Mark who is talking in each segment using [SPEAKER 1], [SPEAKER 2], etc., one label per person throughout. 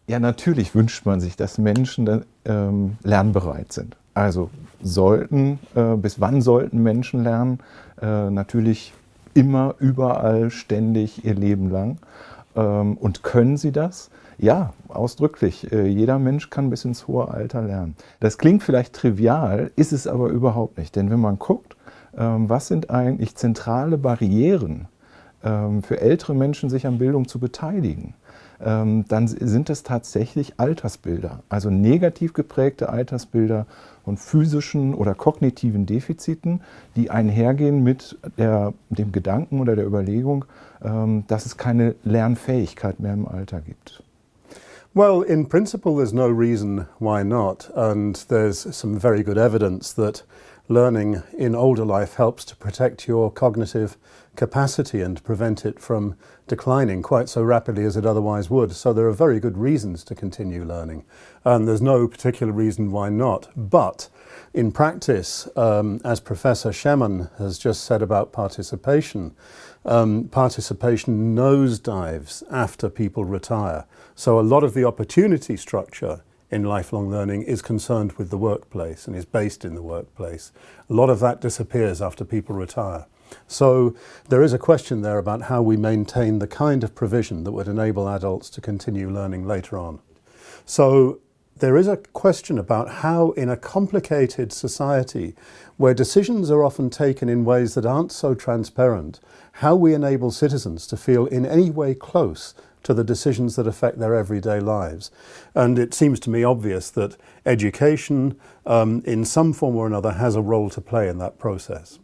[SPEAKER 1] Ja, natürlich wünscht man sich, dass Menschen lernbereit sind. Also bis wann sollten Menschen lernen? Natürlich immer, überall, ständig, ihr Leben lang. Und können sie das? Ja, ausdrücklich. Jeder Mensch kann bis ins hohe Alter lernen. Das klingt vielleicht trivial, ist es aber überhaupt nicht. Denn wenn man guckt, was sind eigentlich zentrale Barrieren für ältere Menschen, sich an Bildung zu beteiligen, dann sind es tatsächlich Altersbilder, also negativ geprägte Altersbilder von physischen oder kognitiven Defiziten, die einhergehen mit dem Gedanken oder der Überlegung, dass es keine Lernfähigkeit mehr im Alter gibt.
[SPEAKER 2] Well, in principle, there's no reason why not, and there's some very good evidence that learning in older life helps to protect your cognitive capacity and prevent it from declining quite so rapidly as it otherwise would. So there are very good reasons to continue learning, and there's no particular reason why not. But in practice, as Professor Schemmann has just said about participation, participation nosedives after people retire. So a lot of the opportunity structure in lifelong learning is concerned with the workplace and is based in the workplace. A lot of that disappears after people retire. So there is a question there about how we maintain the kind of provision that would enable adults to continue learning later on. So there is a question about how, in a complicated society where decisions are often taken in ways that aren't so transparent, how we enable citizens to feel in any way close to the decisions that affect their everyday lives. And it seems to me obvious that education, in some form or another, has a role to play in that process.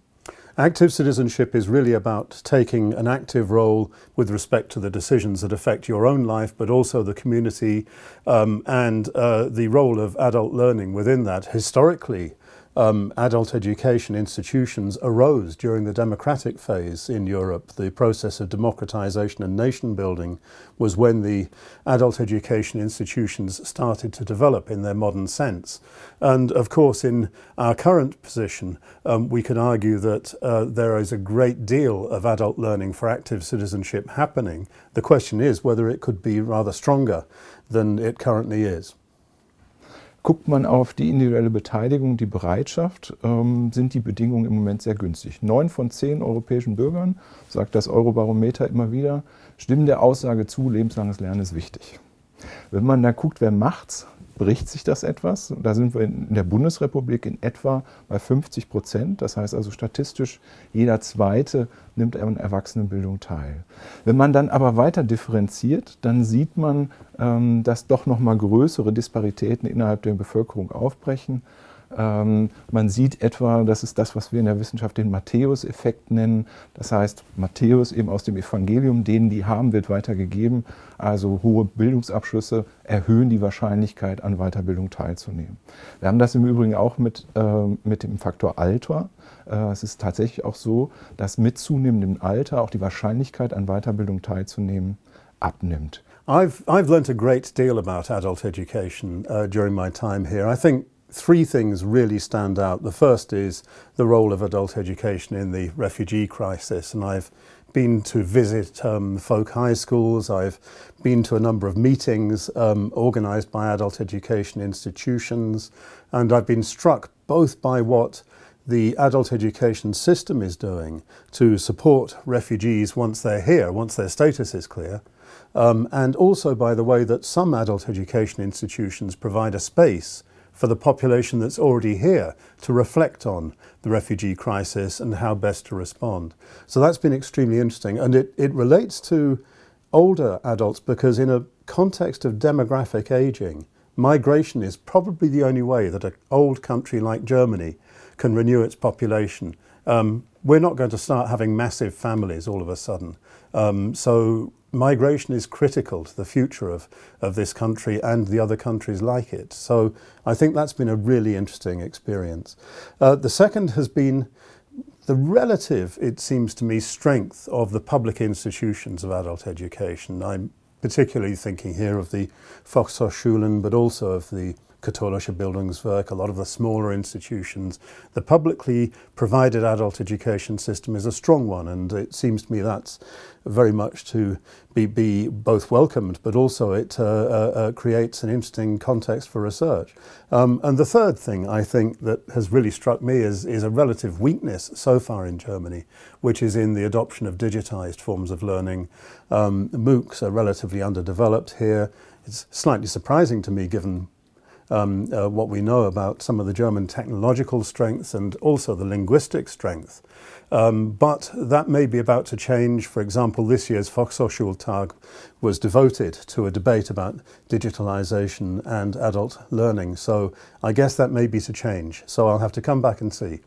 [SPEAKER 2] Active citizenship is really about taking an active role with respect to the decisions that affect your own life, but also the community, and the role of adult learning within that. Historically, adult education institutions arose during the democratic phase in Europe. The process of democratization and nation building was when the adult education institutions started to develop in their modern sense. And of course, in our current position, we can argue that there is a great deal of adult learning for active citizenship happening. The question is whether it could be rather stronger than it currently is.
[SPEAKER 1] Guckt man auf die individuelle Beteiligung, die Bereitschaft, sind die Bedingungen im Moment sehr günstig. 9 von 10 europäischen Bürgern, sagt das Eurobarometer immer wieder, stimmen der Aussage zu, lebenslanges Lernen ist wichtig. Wenn man da guckt, wer macht's, bricht sich das etwas. Da sind wir in der Bundesrepublik in etwa bei 50%. Das heißt also statistisch, jeder Zweite nimmt an Erwachsenenbildung teil. Wenn man dann aber weiter differenziert, dann sieht man, dass doch nochmal größere Disparitäten innerhalb der Bevölkerung aufbrechen. Man sieht etwa, das ist das, was wir in der Wissenschaft den Matthäus-Effekt nennen. Das heißt, Matthäus eben aus dem Evangelium, denen die haben, wird weitergegeben. Also hohe Bildungsabschlüsse erhöhen die Wahrscheinlichkeit, an Weiterbildung teilzunehmen. Wir haben das im Übrigen auch mit dem Faktor Alter. Es ist tatsächlich auch so, dass mit zunehmendem Alter auch die Wahrscheinlichkeit, an Weiterbildung teilzunehmen, abnimmt.
[SPEAKER 2] I've learnt a great deal about adult education during my time here. I think 3 things really stand out. The first is the role of adult education in the refugee crisis, and I've been to visit folk high schools. I've been to a number of meetings organised by adult education institutions, and I've been struck both by what the adult education system is doing to support refugees once they're here, once their status is clear, and also by the way that some adult education institutions provide a space for the population that's already here to reflect on the refugee crisis and how best to respond. So that's been extremely interesting, and it relates to older adults because in a context of demographic aging, migration is probably the only way that an old country like Germany can renew its population. We're not going to start having massive families all of a sudden. So migration is critical to the future of this country and the other countries like it. So I think that's been a really interesting experience. The second has been the relative, it seems to me, strength of the public institutions of adult education. I'm particularly thinking here of the Volkshochschulen, but also of the katholische Bildungswerk, a lot of the smaller institutions. The publicly provided adult education system is a strong one, and it seems to me that's very much to be both welcomed, but also it creates an interesting context for research. And the third thing I think that has really struck me is a relative weakness so far in Germany, which is in the adoption of digitized forms of learning. MOOCs are relatively underdeveloped here. It's slightly surprising to me given what we know about some of the German technological strengths and also the linguistic strength. But that may be about to change. For example, this year's Volkshochschultag was devoted to a debate about digitalization and adult learning. So I guess that may be to change. So I'll have to come back and see.